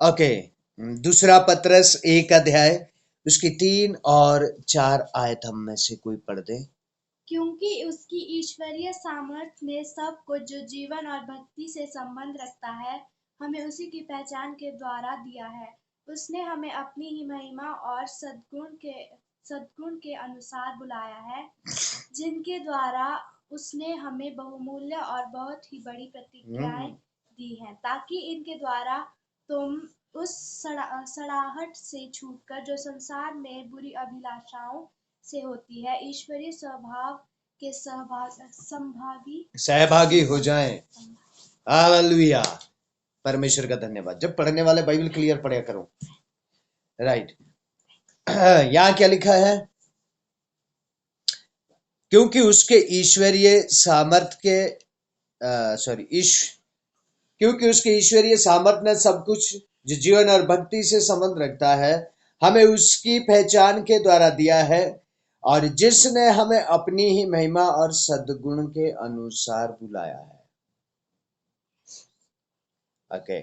Okay, दूसरा पत्रस 1 अध्याय उसकी 3 और 4 आयत हम में से कोई पढ़ दे। क्योंकि उसकी ईश्वरीय सामर्थ्य ने सब कुछ जो जीवन और भक्ति से संबंध रखता है हमें उसी की पहचान के द्वारा दिया है। उसने हमें अपनी ही महिमा और सद्गुण के अनुसार बुलाया है, जिनके द्वारा उसने हमें बहुमूल्य और बहुत ही बड़ी प्रतिज्ञाएं दी हैं, ताकि इनके द्वारा तुम उस सड़ाहट से छूटकर जो संसार में बुरी अभिलाषाओं से होती है, ईश्वरीय स्वभाव के सहभागी हो जाएं। हालेलुया, परमेश्वर का धन्यवाद। जब पढ़ने वाले बाइबल क्लियर पढ़ा करो, राइट। यहां क्या लिखा है? क्योंकि उसके ईश्वरीय सामर्थ के क्योंकि उसके ईश्वरीय सामर्थ ने सब कुछ जो जीवन और भक्ति से संबंध रखता है हमें उसकी पहचान के द्वारा दिया है, और जिसने हमें अपनी ही महिमा और सद्गुण के अनुसार बुलाया है। ओके,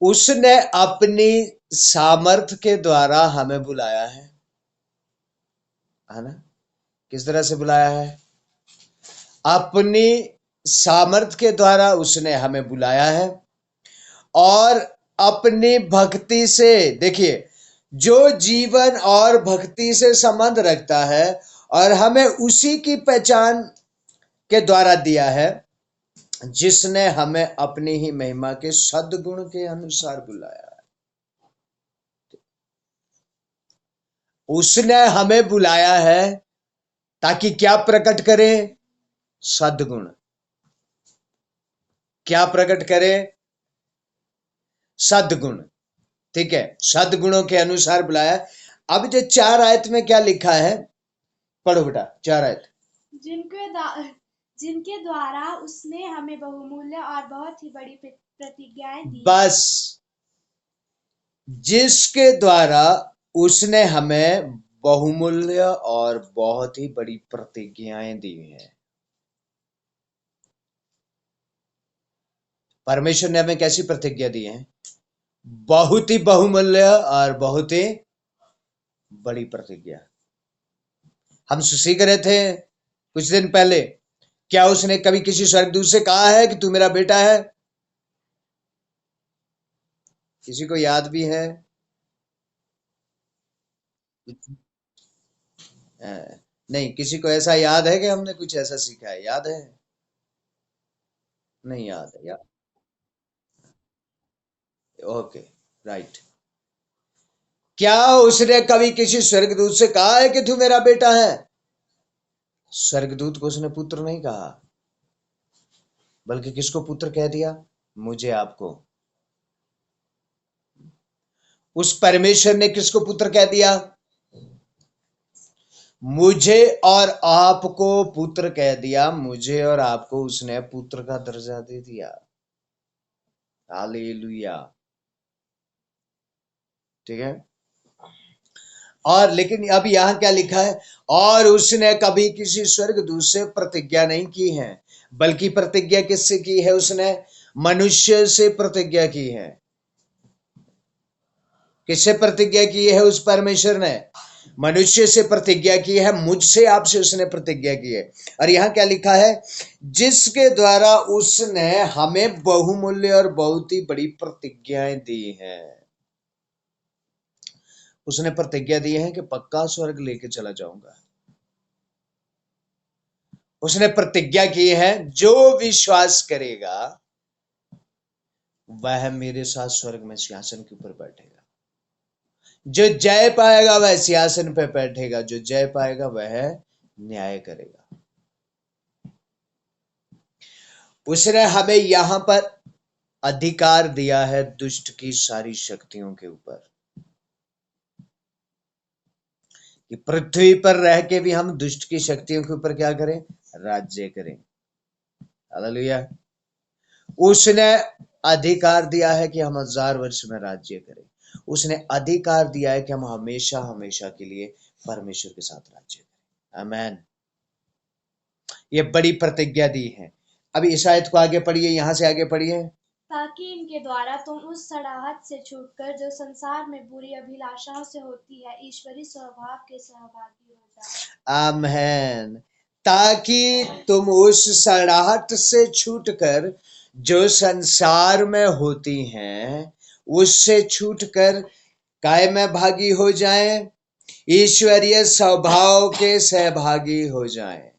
उसने अपनी सामर्थ के द्वारा हमें बुलाया है ना? किस तरह से बुलाया है? अपनी सामर्थ के द्वारा उसने हमें बुलाया है, और अपनी भक्ति से, देखिए, जो जीवन और भक्ति से संबंध रखता है, और हमें उसी की पहचान के द्वारा दिया है, जिसने हमें अपनी ही महिमा के सद्गुण के अनुसार बुलाया है। उसने हमें बुलाया है ताकि क्या प्रकट करे? सद्गुण। क्या प्रकट करे? सद्गुण। ठीक है, सद्गुणों के अनुसार बुलाया। अब जो 4 आयत में क्या लिखा है, पढ़ो बेटा 4 आयत। जिनके द्वारा उसने हमें बहुमूल्य और बहुत ही बड़ी प्रतिज्ञाएं दी। बस, जिसके द्वारा उसने हमें बहुमूल्य और बहुत ही बड़ी प्रतिज्ञाएं दी हैं। परमेश्वर ने हमें कैसी प्रतिज्ञा दी है? बहुत ही बहुमूल्य और बहुत ही बड़ी प्रतिज्ञा। हम सीख रहे थे कुछ दिन पहले, क्या उसने कभी किसी स्वर्गदूत से कहा है कि तू मेरा बेटा है? किसी को याद भी है? नहीं, किसी को ऐसा याद है कि हमने कुछ ऐसा सीखा है? याद है? नहीं याद है यार। Okay, right. क्या उसने कभी किसी स्वर्गदूत से कहा है कि तू मेरा बेटा है? स्वर्गदूत को उसने पुत्र नहीं कहा, बल्कि किसको पुत्र कह दिया? मुझे, आपको। उस परमेश्वर ने किसको पुत्र कह दिया? मुझे और आपको पुत्र कह दिया। मुझे और आपको उसने पुत्र का दर्जा दे दिया। हालेलुया, ठीक है। और लेकिन अब यहां क्या लिखा है? और उसने कभी किसी स्वर्गदूत से प्रतिज्ञा नहीं की है, बल्कि प्रतिज्ञा किससे की है? उसने मनुष्य से प्रतिज्ञा की है। किससे प्रतिज्ञा की है? उस परमेश्वर ने मनुष्य से प्रतिज्ञा की है। मुझसे, आपसे उसने प्रतिज्ञा की है। और यहां क्या लिखा है? जिसके द्वारा उसने हमें बहुमूल्य और बहुत ही बड़ी प्रतिज्ञाएं दी हैं। उसने प्रतिज्ञा दी है कि पक्का स्वर्ग लेके चला जाऊंगा। उसने प्रतिज्ञा की है, जो विश्वास करेगा वह मेरे साथ स्वर्ग में सिंहासन के ऊपर बैठेगा। जो जय पाएगा वह सिंहासन पे बैठेगा, जो जय पाएगा वह न्याय करेगा। उसने हमें यहां पर अधिकार दिया है दुष्ट की सारी शक्तियों के ऊपर, कि पृथ्वी पर रह के भी हम दुष्ट की शक्तियों के ऊपर क्या करें? राज्य करें। हालेलुया। उसने अधिकार दिया है कि हम 1000 वर्ष में राज्य करें। उसने अधिकार दिया है कि हम हमेशा हमेशा के लिए परमेश्वर के साथ राज्य करें। आमेन। ये बड़ी प्रतिज्ञा दी है। अभी इस आयत को आगे पढ़िए, यहां से आगे पढ़िए। ताकि इनके द्वारा तुम उस सड़ाहट से छूटकर जो संसार में बुरी अभिलाषाओं से होती है ईश्वरी स्वभाव के सहभागी हो जाओ। आमेन। ताकि तुम उस सड़ाहट से छूटकर जो संसार में होती हैं उससे छूटकर काय में भागी हो जाएं, ईश्वरीय स्वभाव के सहभागी हो जाएं।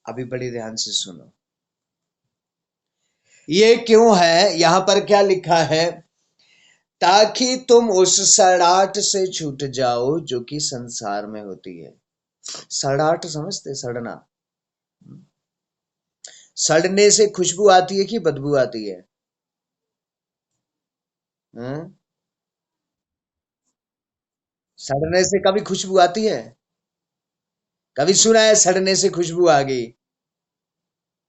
अभी बड़ी ध्यान से सुनो, ये क्यों है, यहां पर क्या लिखा है? ताकि तुम उस सड़ाहट से छूट जाओ जो कि संसार में होती है। सड़ाहट समझते? सड़ना, सड़ने से खुशबू आती है कि बदबू आती है? हम्म? सड़ने से कभी खुशबू आती है? कभी सुना है सड़ने से खुशबू आ गई?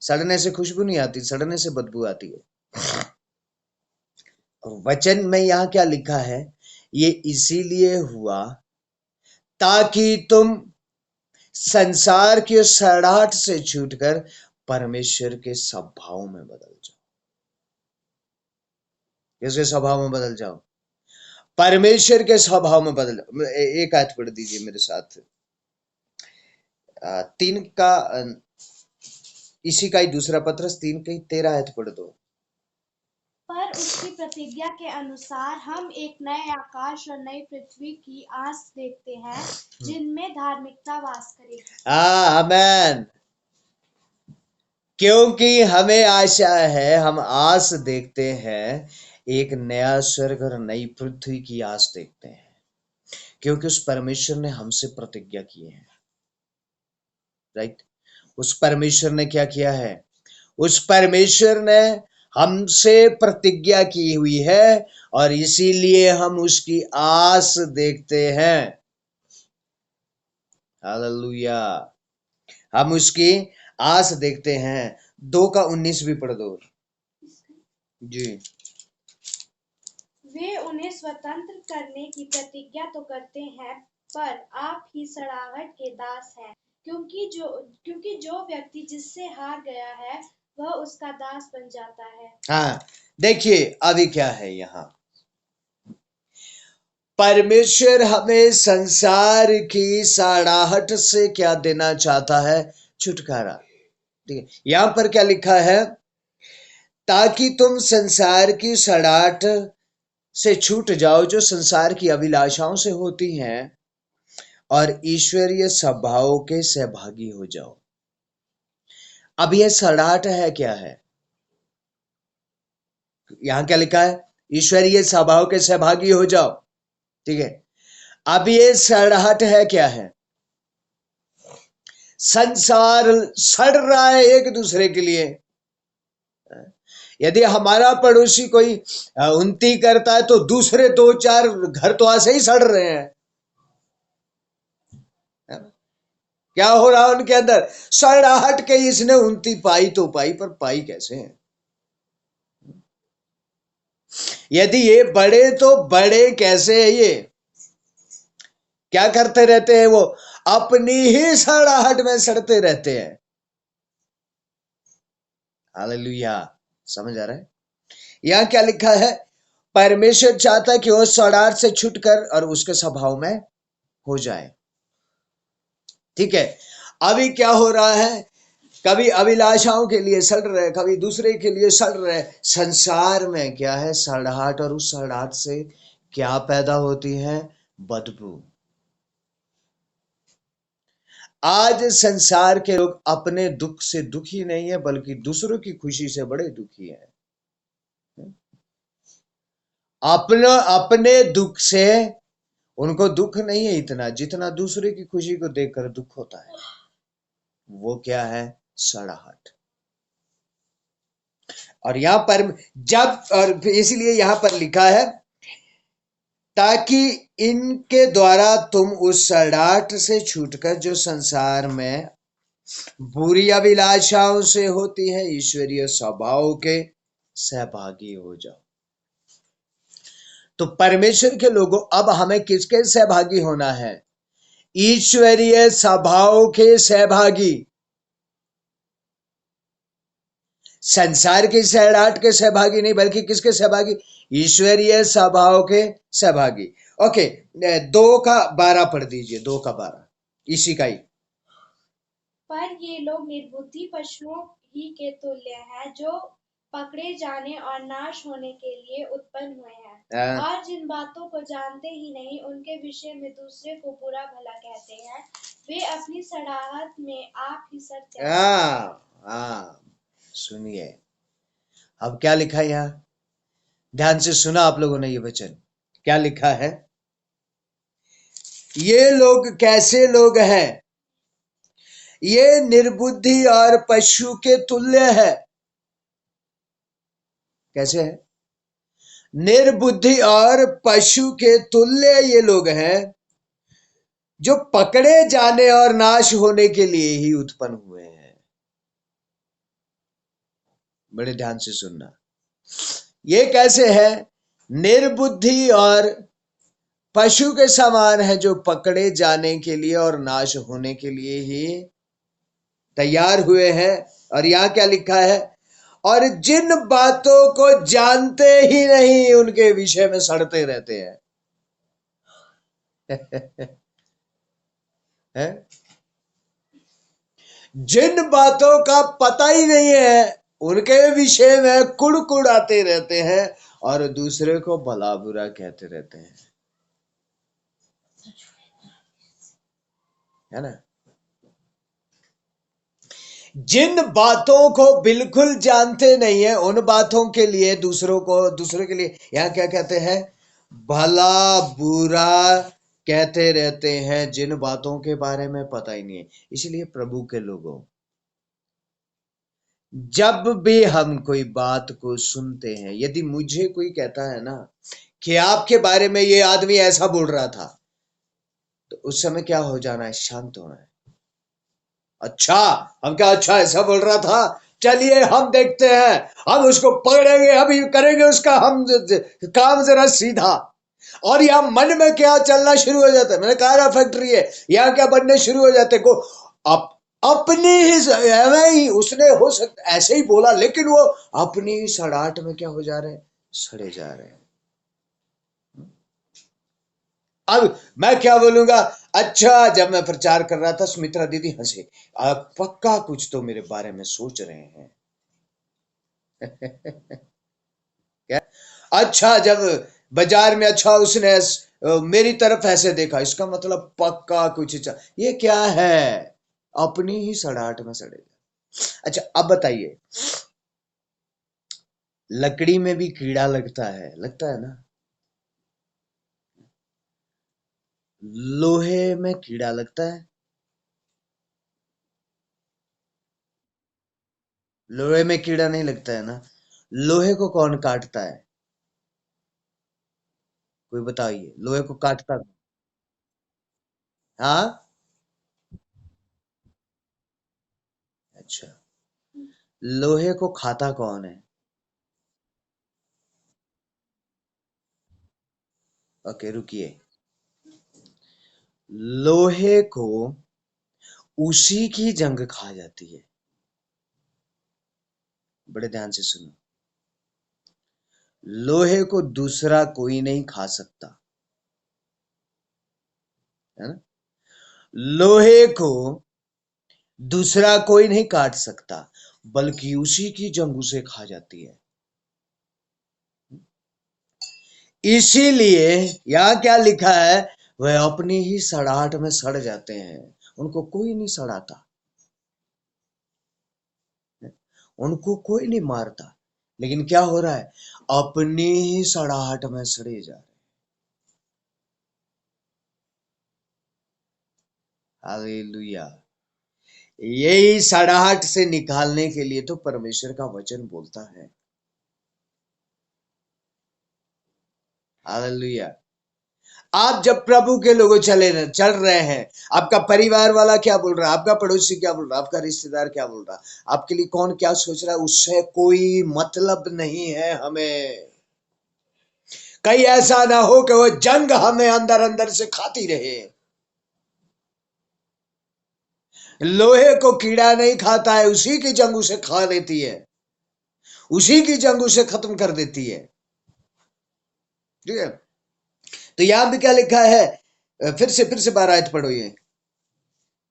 सड़ने से खुशबू नहीं आती, सड़ने से बदबू आती है। और वचन में यहां क्या लिखा है? ये इसीलिए हुआ ताकि तुम संसार की सड़ाहट से छूटकर परमेश्वर के स्वभाव में बदल जाओ। किसके स्वभाव में बदल जाओ? परमेश्वर के स्वभाव में बदल जाओ। एक आयत पढ़ दीजिए मेरे साथ, 3 का, इसी का ही दूसरा पत्रस 3 की 13 आयत पढ़ दो। पर उसकी प्रतिज्ञा के अनुसार हम एक नए आकाश और नई पृथ्वी की आस देखते हैं जिनमें धार्मिकता वास करेगी। आमेन। क्योंकि हमें आशा है, हम आस देखते हैं, एक नया स्वर्ग और नई पृथ्वी की आस देखते हैं, क्योंकि उस परमेश्वर ने हमसे प्रतिज्ञा की है। राइट? उस परमेश्वर ने क्या किया है? उस परमेश्वर ने हमसे प्रतिज्ञा की हुई है और इसीलिए हम उसकी आस देखते हैं। हालेलुया। हम उसकी आस देखते हैं। 2 का 19 भी पढ़ दो जी। वे उन्हें स्वतंत्र करने की प्रतिज्ञा तो करते हैं, पर आप ही सड़ाहट के दास हैं, क्योंकि जो व्यक्ति जिससे हार गया है वह उसका दास बन जाता है। हाँ, देखिए अभी क्या है यहाँ, परमेश्वर हमें संसार की सड़ाहट से क्या देना चाहता है? छुटकारा। ठीक है, यहां पर क्या लिखा है? ताकि तुम संसार की सड़ाहट से छूट जाओ जो संसार की अभिलाषाओं से होती हैं और ईश्वरीय स्वभाव के सहभागी हो जाओ। अब यह सड़ाहट है क्या है? यहां क्या लिखा है? ईश्वरीय स्वभाव के सहभागी हो जाओ। ठीक है, अब ये सड़ाहट है क्या है? संसार सड़ रहा है एक दूसरे के लिए। यदि हमारा पड़ोसी कोई उन्नति करता है तो दूसरे 2-4 घर तो ऐसे ही सड़ रहे हैं। क्या हो रहा है उनके अंदर? सड़ाहट के इसने उन्नति पाई तो पाई, पर पाई कैसे है? यदि ये बड़े तो बड़े कैसे है? ये क्या करते रहते हैं? वो अपनी ही सड़ाहट में सड़ते रहते हैं। हालेलुया। समझ आ रहा है? यहां क्या लिखा है? परमेश्वर चाहता है कि वो सड़ाहट से छुटकर और उसके स्वभाव में हो जाए। ठीक है, अभी क्या हो रहा है? कभी अभिलाषाओं के लिए सड़ रहे, कभी दूसरे के लिए सड़ रहे। संसार में क्या है? सड़ाहट, और उस सड़ाहट से क्या पैदा होती है? बदबू। आज संसार के लोग अपने दुख से दुखी नहीं है, बल्कि दूसरों की खुशी से बड़े दुखी हैं। अपने दुख से उनको दुख नहीं है इतना जितना दूसरे की खुशी को देखकर दुख होता है। वो क्या है? सड़ाहट। और यहां पर जब, और इसलिए यहां पर लिखा है ताकि इनके द्वारा तुम उस सड़ाहट से छूटकर जो संसार में बुरी अभिलाषाओं से होती है ईश्वरीय स्वभाव के सहभागी हो जाओ। तो परमेश्वर के लोगों, अब हमें किसके सहभागी होना है? ईश्वरीय स्वभाव के सहभागी। संसार की सड़ाहट के सहभागी नहीं, बल्कि किसके सहभागी? ईश्वरीय स्वभाव के सहभागी। ओके, 2:12 पढ़ दीजिए, 2:12, इसी का ही। पर ये लोग निर्बुद्धि पशुओं ही के तुल्य हैं, जो पकड़े जाने और नाश होने के लिए उत्पन्न हुए हैं, और जिन बातों को जानते ही नहीं, उनके विषय में दूसरे को बुरा भला कहते हैं, वे अपनी सड़ाहट में आप ही सत्य हैं। हाँ, सुनिए, अब क्या लिखा है यहाँ? ध्यान से सुना आप लोगों ने ये वचन? क्या लिखा है? ये लोग कैसे लोग हैं? ये निर्बुद्धि और पशु के तुल्य है। कैसे है? निर्बुद्धि और पशु के तुल्य ये लोग हैं, जो पकड़े जाने और नाश होने के लिए ही उत्पन्न हुए हैं। बड़े ध्यान से सुनना। ये कैसे है? निर्बुद्धि और पशु के समान है, जो पकड़े जाने के लिए और नाश होने के लिए ही तैयार हुए हैं। और यहां क्या लिखा है? और जिन बातों को जानते ही नहीं, उनके विषय में सड़ते रहते हैं। है? जिन बातों का पता ही नहीं है, उनके विषय में कुड़कुड़ाते रहते हैं और दूसरे को भला बुरा कहते रहते हैं। है ना? जिन बातों को बिल्कुल जानते नहीं है, उन बातों के लिए दूसरों के लिए यहां क्या कहते हैं? भला बुरा कहते रहते हैं, जिन बातों के बारे में पता ही नहीं है। इसलिए प्रभु के लोगों, जब भी हम कोई बात को सुनते हैं, यदि मुझे कोई कहता है ना कि आपके बारे में ये आदमी ऐसा बोल रहा था, तो उस समय क्या हो जाना है? शांत होना है। अच्छा, हम क्या? अच्छा, ऐसा बोल रहा था, चलिए हम देखते हैं, हम उसको पकड़ेंगे, अभी करेंगे उसका हम काम जरा सीधा। और यहाँ मन में क्या चलना शुरू हो जाता है? मैंने कहा फैक्ट्री है, यहाँ क्या बनने शुरू हो जाते को अप, अपनी ही उसने हो सकता ऐसे ही बोला, लेकिन वो अपनी ही सड़ाहट में क्या हो जा रहे हैं? सड़े जा रहे हैं। अब मैं क्या बोलूंगा? अच्छा, जब मैं प्रचार कर रहा था, सुमित्रा दीदी हंसे, पक्का कुछ तो मेरे बारे में सोच रहे हैं। क्या? अच्छा, जब बाजार में, अच्छा उसने मेरी तरफ ऐसे देखा, इसका मतलब पक्का कुछ ये क्या है? अपनी ही सड़ाहट में सड़ेगा। अच्छा, अब बताइए, लकड़ी में भी कीड़ा लगता है ना? लोहे में कीड़ा लगता है? लोहे में कीड़ा नहीं लगता है ना? लोहे को कौन काटता है? कोई बताइए, लोहे को काटता कौन? हाँ, अच्छा, लोहे को खाता कौन है? ओके, रुकिए। लोहे को उसी की जंग खा जाती है। बड़े ध्यान से सुनो, लोहे को दूसरा कोई नहीं खा सकता, है ना? लोहे को दूसरा कोई नहीं काट सकता, बल्कि उसी की जंग उसे खा जाती है। इसीलिए यहां क्या लिखा है? वह अपनी ही सड़ाहट में सड़ जाते हैं, उनको कोई नहीं सड़ाता, उनको कोई नहीं मारता, लेकिन क्या हो रहा है? अपनी ही सड़ाहट में सड़े जा रहे। हालेलुया। यही सड़ाहट से निकालने के लिए तो परमेश्वर का वचन बोलता है। हालेलुया। आप जब प्रभु के लोगों चल रहे हैं, आपका परिवार वाला क्या बोल रहा है, आपका पड़ोसी क्या बोल रहा है, आपका रिश्तेदार क्या बोल रहा है, आपके लिए कौन क्या सोच रहा है, उससे कोई मतलब नहीं है हमें। कहीं ऐसा ना हो कि वो जंग हमें अंदर अंदर से खाती रहे। लोहे को कीड़ा नहीं खाता है, उसी की जंग उसे खा लेती है। उसी की जंग उसे खत्म कर देती है। ठीक है, तो यहां भी क्या लिखा है? फिर से 12 आयत पढ़ो ये।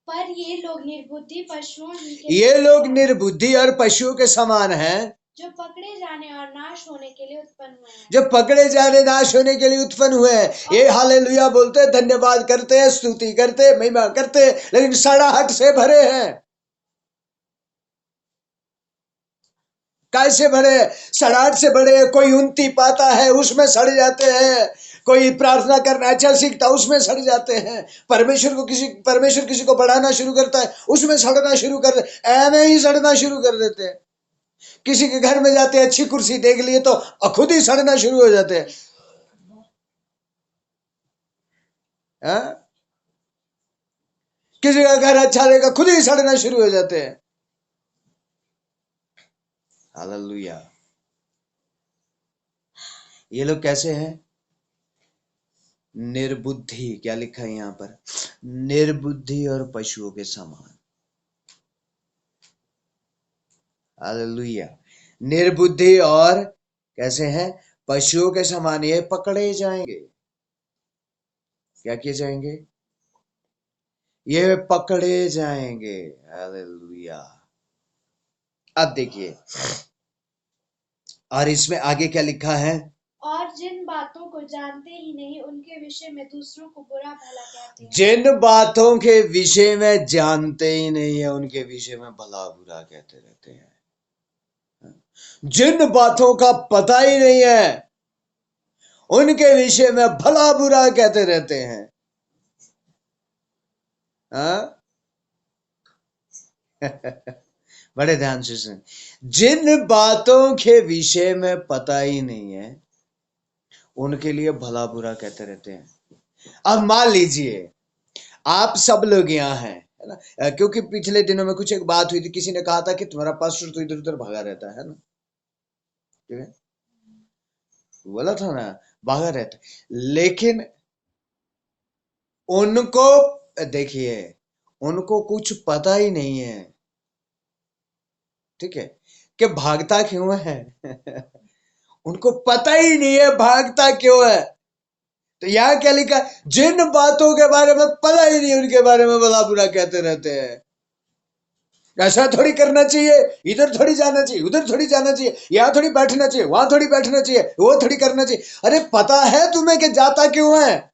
पर ये लोग निर्बुद्धि पशुओं ही के ये लोग निर्बुद्धि और पशुओं के समान हैं, जो पकड़े जाने और नाश होने के लिए उत्पन्न हुए हैं। जो पकड़े जाने नाश होने के लिए उत्पन्न हुए हैं। ये हालेलुया बोलते, धन्यवाद करते हैं, स्तुति करते, महिमा करते, लेकिन सड़ाहट से भरे हैं। कैसे भरे? सड़ाहट से भरे। कोई उन्नति पाता है उसमें सड़ जाते हैं, कोई प्रार्थना करना अच्छा सीखता है उसमें सड़ जाते हैं, परमेश्वर किसी को बढ़ाना शुरू करता है उसमें सड़ना शुरू कर देते, ऐਵੇਂ ही सड़ना शुरू कर देते हैं। किसी के घर में जाते हैं, अच्छी कुर्सी देख लिए तो खुद ही सड़ना शुरू हो जाते हैं। किसी का घर अच्छा रहेगा, खुद ही सड़ना शुरू हो जाते हैं। हालेलुया। ये लोग कैसे हैं? निर्बुद्धि। क्या लिखा है यहां पर? निर्बुद्धि और पशुओं के समान। हालेलुया। निर्बुद्धि और कैसे हैं? पशुओं के समान। ये पकड़े जाएंगे। क्या किए जाएंगे? ये पकड़े जाएंगे। हालेलुया। अब देखिए, और इसमें आगे क्या लिखा है? और जिन बातों को जानते ही नहीं उनके विषय में दूसरों को बुरा भला कहते हैं। जिन बातों के विषय में जानते ही नहीं है उनके विषय में भला बुरा कहते रहते हैं। जिन बातों का पता ही नहीं है उनके विषय में भला बुरा कहते रहते हैं। बड़े ध्यान से सुन। जिन बातों के विषय में पता ही नहीं है उनके लिए भला बुरा कहते रहते हैं। अब मान लीजिए आप सब लोग यहाँ हैं, है ना? क्योंकि पिछले दिनों में कुछ एक बात हुई थी, किसी ने कहा था कि तुम्हारा पास्टर तो इधर उधर भागा रहता है ना? ठीक है, बोला था ना, भागा रहता है। लेकिन उनको देखिए, उनको कुछ पता ही नहीं है, ठीक है, कि भागता क्यों है। उनको पता ही नहीं है भागता क्यों है। तो यहां क्या लिखा? जिन बातों के बारे में पता ही नहीं उनके बारे में भला बुरा कहते रहते हैं। ऐसा थोड़ी करना चाहिए, इधर थोड़ी जाना चाहिए, उधर थोड़ी जाना चाहिए, यहां थोड़ी बैठना चाहिए, वहां थोड़ी बैठना चाहिए, वो थोड़ी करना चाहिए। अरे पता है तुम्हें कि जाता क्यों है?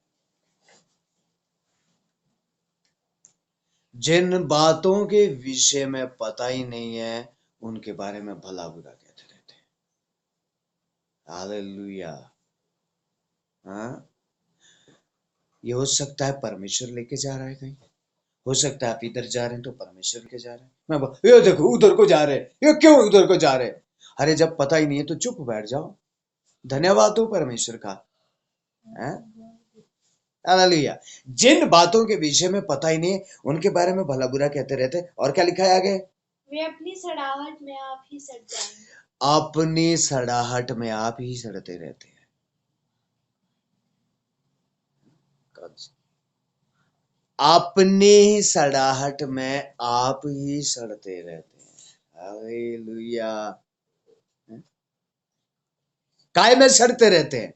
जिन बातों के विषय में पता ही नहीं है उनके बारे में भला बुरा कहते रहते हैं। हालेलुया। हाँ, ये हो सकता है परमेश्वर लेके जा रहा है कहीं, हो सकता है आप इधर जा रहे हैं तो परमेश्वर लेके जा रहे हैं। मैं ये देखो उधर को जा रहे हैं, ये क्यों उधर को जा रहे हैं? अरे जब पता ही नहीं है तो चुप बैठ जाओ, धन्यवाद हो परमेश्वर का। हालेलुया। जिन बातों के विषय में पता ही नहीं उनके बारे में भला बुरा कहते रहते। और क्या लिखा है आगे? वे अपनी सड़ाहट में आप ही सड़ जाएंगे। अपनी सड़ाहट में आप ही सड़ते रहते हैं। अपनी सड़ाहट में आप ही सड़ते रहते हैं। हालेलुया। काय में सड़ते रहते हैं?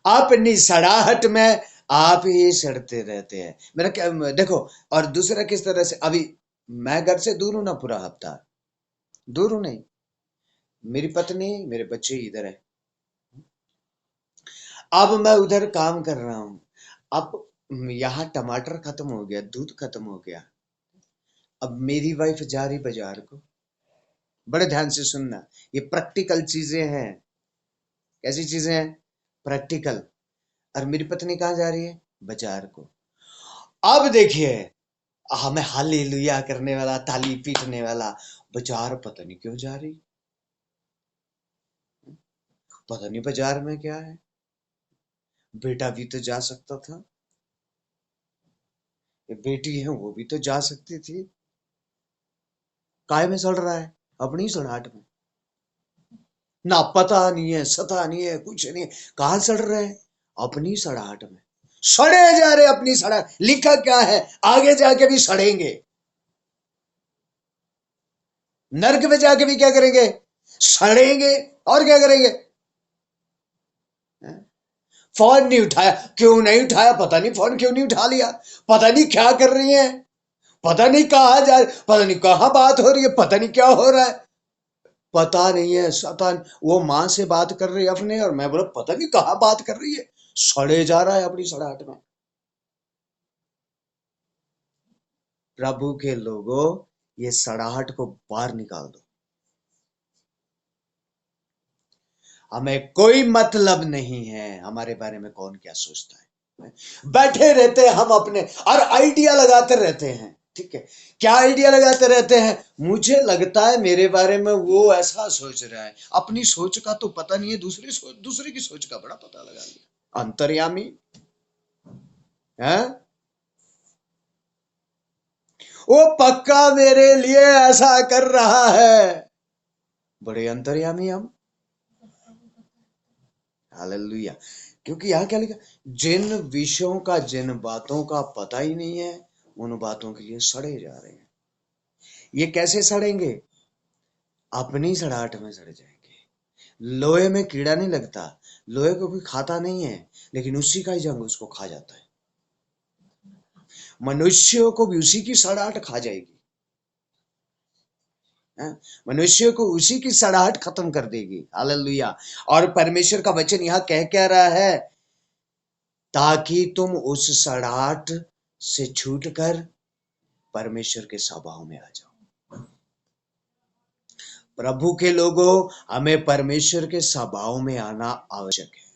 अपनी सड़ाहट में आप ही सड़ते रहते हैं। मेरा क्या देखो, और दूसरा किस तरह से, अभी मैं घर से दूर हूं ना, पूरा हफ्ता दूर हूं नहीं, मेरी पत्नी मेरे बच्चे इधर है। अब मैं उधर काम कर रहा हूं, अब यहाँ टमाटर खत्म हो गया, दूध खत्म हो गया, अब मेरी वाइफ जा रही बाजार को। बड़े ध्यान से सुनना, ये प्रैक्टिकल चीजें हैं। कैसी चीजें हैं? प्रैक्टिकल। और मेरी पत्नी कहाँ जा रही है? बाजार को। अब देखिए, हमें हालेलुया करने वाला, ताली पीटने वाला, बाजार पता नहीं क्यों जा रही, पता नहीं बाजार में क्या है। बेटा भी तो जा सकता था, ये बेटी है वो भी तो जा सकती थी। काय में सड़ रहा है? अपनी सड़ाहट में। ना पता नहीं है, सता नहीं है, कुछ नहीं है, कहां सड़ रहे हैं? अपनी सड़ाहट में सड़े जा रहे, अपनी सड़ाहट। लिखा क्या है? आगे जाके भी सड़ेंगे, नरक में जाके भी क्या करेंगे? सड़ेंगे और क्या करेंगे? फोन नहीं उठाया, क्यों नहीं उठाया पता नहीं, फोन क्यों नहीं उठा लिया, पता नहीं क्या कर रही है, पता नहीं कहाँ जा, पता नहीं कहाँ बात हो रही है, पता नहीं क्या हो रहा है, पता नहीं है। शैतान वो माँ से बात कर रही है अपने, और मैं बोला पता नहीं कहाँ बात कर रही है, सड़े जा रहा है अपनी सड़ाहट में। प्रभु के लोगों, ये सड़ाहट को बाहर निकाल दो। हमें कोई मतलब नहीं है हमारे बारे में कौन क्या सोचता है। बैठे रहते हैं हम अपने और आइडिया लगाते रहते हैं। ठीक है, क्या आइडिया लगाते रहते हैं? मुझे लगता है मेरे बारे में वो ऐसा सोच रहा है। अपनी सोच का तो पता नहीं है, दूसरे की सोच का बड़ा पता लगा लिया। अंतर्यामी है, वो पक्का मेरे लिए ऐसा कर रहा है। बड़े अंतर्यामी हम। हालेलुया। क्योंकि यहाँ क्या लिखा, जिन विषयों का, जिन बातों का पता ही नहीं है, उन बातों के लिए सड़े जा रहे हैं। ये कैसे सड़ेंगे? अपनी सड़ाहट में सड़ जाएंगे। लोहे में कीड़ा नहीं लगता, लोहे को कोई खाता नहीं है, लेकिन उसी का ही जंग उसको खा जाता है। मनुष्यों को भी उसी की सड़ाहट खा जाएगी। मनुष्य को उसी की सड़ाहट खत्म कर देगी। हालेलुया। और परमेश्वर का वचन यहाँ कह क्या रहा है, ताकि तुम उस सड़ाहट से छूटकर परमेश्वर के स्वभाव में आ जाओ। प्रभु के लोगों, हमें परमेश्वर के स्वभाव में आना आवश्यक है।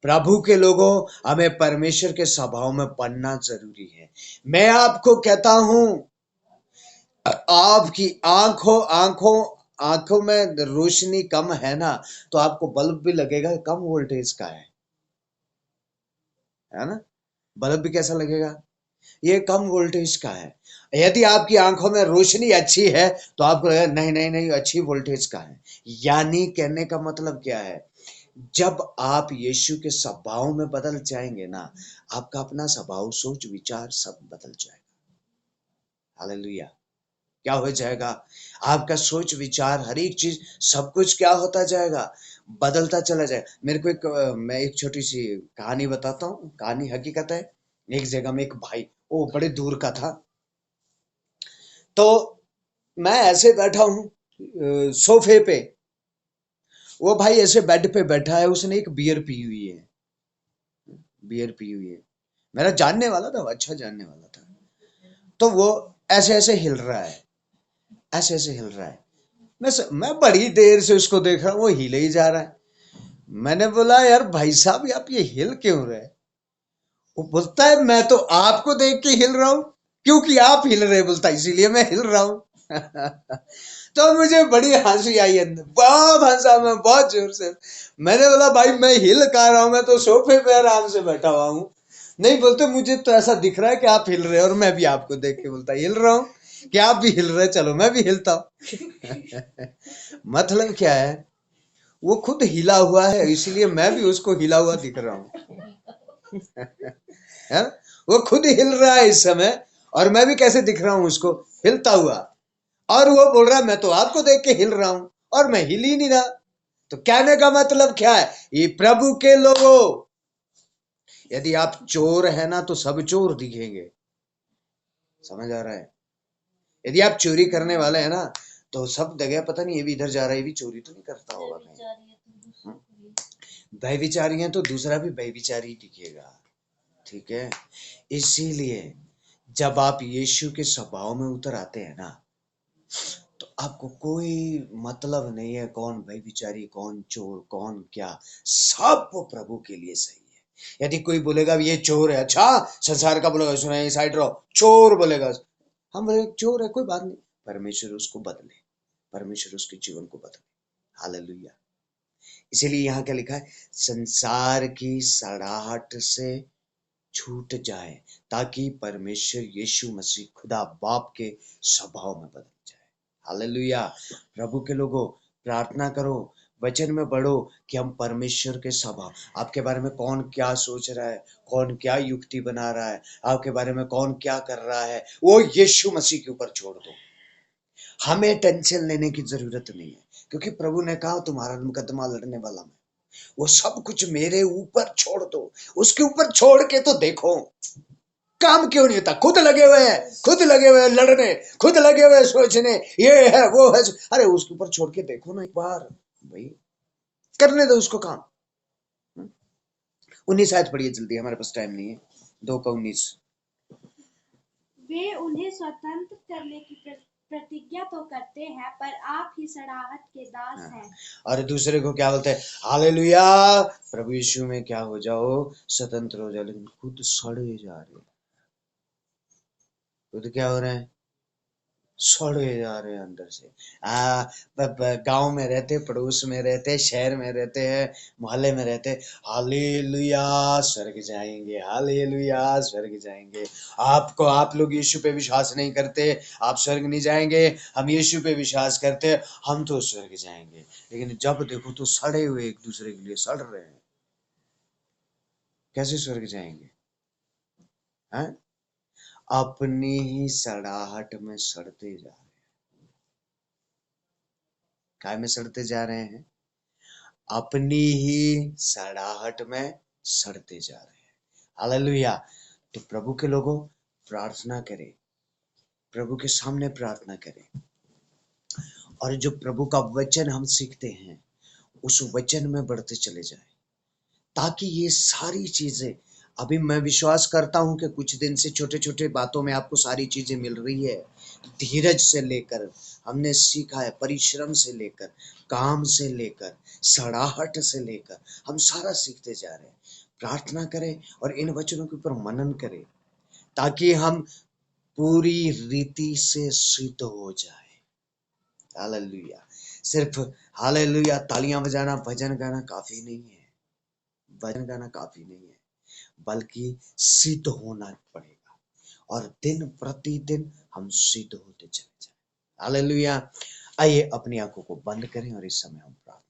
प्रभु के लोगों, हमें परमेश्वर के स्वभाव में पढ़ना जरूरी है। मैं आपको कहता हूं, आपकी आंखों में रोशनी कम है ना, तो आपको बल्ब भी लगेगा कम वोल्टेज का है ना? बल्ब भी कैसा लगेगा? ये कम वोल्टेज का है। यदि आपकी आंखों में रोशनी अच्छी है तो आपको लगेगा नहीं नहीं नहीं, अच्छी वोल्टेज का है। यानी कहने का मतलब क्या है, जब आप यीशु के स्वभाव में बदल जाएंगे ना, आपका अपना स्वभाव, सोच, विचार सब बदल जाएगा। हालेलुया। क्या हो जाएगा? आपका सोच, विचार, हर एक चीज, सब कुछ क्या होता जाएगा? बदलता चला जाएगा। मेरे को मैं एक छोटी सी कहानी बताता हूँ। कहानी हकीकत है। एक जगह में एक भाई, वो बड़े दूर का था। तो मैं ऐसे बैठा हूँ सोफे पे, वो भाई ऐसे बेड पे बैठा है, उसने एक बियर पी हुई है, बियर पी हुई है। मेरा जानने वाला था, अच्छा जानने वाला था। तो वो ऐसे ऐसे हिल रहा है, ऐसे ऐसे हिल रहा है। मैं बड़ी देर से उसको देख रहा हूँ, वो हिले ही जा रहा है। मैंने बोला यार भाई साहब, आप ये हिल क्यों रहे? वो बोलता है मैं तो आपको देख के हिल रहा हूँ, क्योंकि आप हिल रहे, बोलता इसीलिए मैं हिल रहा हूँ। तो मुझे बड़ी हंसी आई अंदर, बहुत हंसा मैं, बहुत जोर से। मैंने बोला भाई मैं हिल कहाँ रहा हूँ, मैं तो सोफे पे आराम से बैठा हुआ हूँ। नहीं, बोलते मुझे तो ऐसा दिख रहा है कि आप हिल रहे हो, और मैं भी आपको देख के बोलता हिल रहा हूँ कि आप भी हिल रहे, चलो मैं भी हिलता हूँ। मतलब क्या है, वो खुद हिला हुआ है, इसलिए मैं भी उसको हिला हुआ दिख रहा हूँ। है? वो खुद हिल रहा है इस समय, और मैं भी कैसे दिख रहा हूँ उसको, हिलता हुआ। और वो बोल रहा है मैं तो आपको देख के हिल रहा हूं, और मैं हिल ही नहीं रहा। तो कहने का मतलब क्या है, ये प्रभु के लोगों, यदि आप चोर है ना तो सब चोर दिखेंगे। समझ आ रहा है? यदि आप चोरी करने वाले हैं ना, तो सब जगह पता नहीं ये भी इधर जा रहा है, ये भी चोरी तो नहीं करता होगा कहीं। व्यभिचारी है तो दूसरा भी व्यभिचारी दिखेगा। ठीक है, इसीलिए जब आप यीशु के स्वभाव में उतर आते हैं ना, तो आपको कोई मतलब नहीं है कौन व्यभिचारी, कौन चोर, कौन क्या, सब वो प्रभु के लिए सही है। यदि कोई बोलेगा ये चोर है, अच्छा संसार का बोलेगा सुना ये साइड रहो, चोर बोलेगा, हम बोले चोर है, कोई बात नहीं, परमेश्वर उसको बदले, परमेश्वर उसके जीवन को बदले। हालेलुया। इसीलिए यहाँ क्या लिखा है, संसार की सड़ाहट से छूट जाए, ताकि परमेश्वर यीशु मसीह खुदा बाप के स्वभाव में बदल जाए। हालेलुया। प्रभु के लोगों, प्रार्थना करो, वचन में बढ़ो कि हम परमेश्वर के स्वभाव, आपके बारे में कौन क्या सोच रहा है, कौन क्या युक्ति बना रहा है, आपके बारे में कौन क्या कर रहा है, वो यीशु मसीह के ऊपर छोड़ दो। हमें टेंशन लेने की जरूरत नहीं है, क्योंकि प्रभु ने कहा तुम्हारा मुकदमा लड़ने वाला मैं। वो सब कुछ मेरे ऊपर छोड़ दो, उसके ऊपर छोड़ के तो देखो काम क्यों नहीं होता। खुद लगे हुए हैं, खुद लगे हुए हैं लड़ने, खुद लगे हुए हैं सोचने, ये है वो है। अरे उसके ऊपर छोड़ के देखो ना एक बार, भाई करने दो उसको काम। 19 आयत पढ़िए जल्दी, हमारे पास टाइम नहीं है। 2 का 19। वे उन्हें स्वतंत्र करने की प्रतिज्ञा तो करते हैं, पर आप ही सड़ाहट के दास हैं। और दूसरे को क्या बोलते हैं, हालेलुया प्रभु यीशु में क्या हो जाओ, स्वतंत्र हो जाओ, लेकिन खुद सड़े जा रहे, खुद क्या हो रहे हैं, सड़े जा रहे हैं अंदर से। गांव में रहते, पड़ोस में रहते, शहर में रहते हैं, मोहल्ले में रहते, हालेलुया स्वर्ग जाएंगे, हालेलुया स्वर्ग जाएंगे। आप लोग यीशु पे विश्वास नहीं करते, आप स्वर्ग नहीं जाएंगे। हम यीशु पे विश्वास करते, हम तो स्वर्ग जाएंगे। लेकिन जब देखो तो सड़े हुए एक दूसरे के लिए सड़ रहे हैं, कैसे स्वर्ग जाएंगे हैं? अपनी ही सड़ाहट में सड़ते जा रहे हैं। काय में सड़ते जा रहे हैं? अपनी ही सड़ाहट में सड़ते जा रहे हैं। हालेलुया। तो प्रभु के लोगों, प्रार्थना करें, प्रभु के सामने प्रार्थना करें, और जो प्रभु का वचन हम सीखते हैं उस वचन में बढ़ते चले जाएं, ताकि ये सारी चीजें, अभी मैं विश्वास करता हूं कि कुछ दिन से छोटे छोटे बातों में आपको सारी चीजें मिल रही है। धीरज से लेकर हमने सीखा है, परिश्रम से लेकर, काम से लेकर, सड़ाहट से लेकर, हम सारा सीखते जा रहे हैं। प्रार्थना करें और इन वचनों के ऊपर मनन करें, ताकि हम पूरी रीति से सिद्ध हो जाए। हालेलुया। सिर्फ हालेलुया तालियां बजाना, भजन गाना काफी नहीं है, भजन गाना काफी नहीं है, बल्कि सिद्ध होना पड़ेगा, और दिन प्रतिदिन हम सिद्ध होते चले जाएं। हालेलुया। आइए अपनी आंखों को बंद करें और इस समय हम प्रार्थना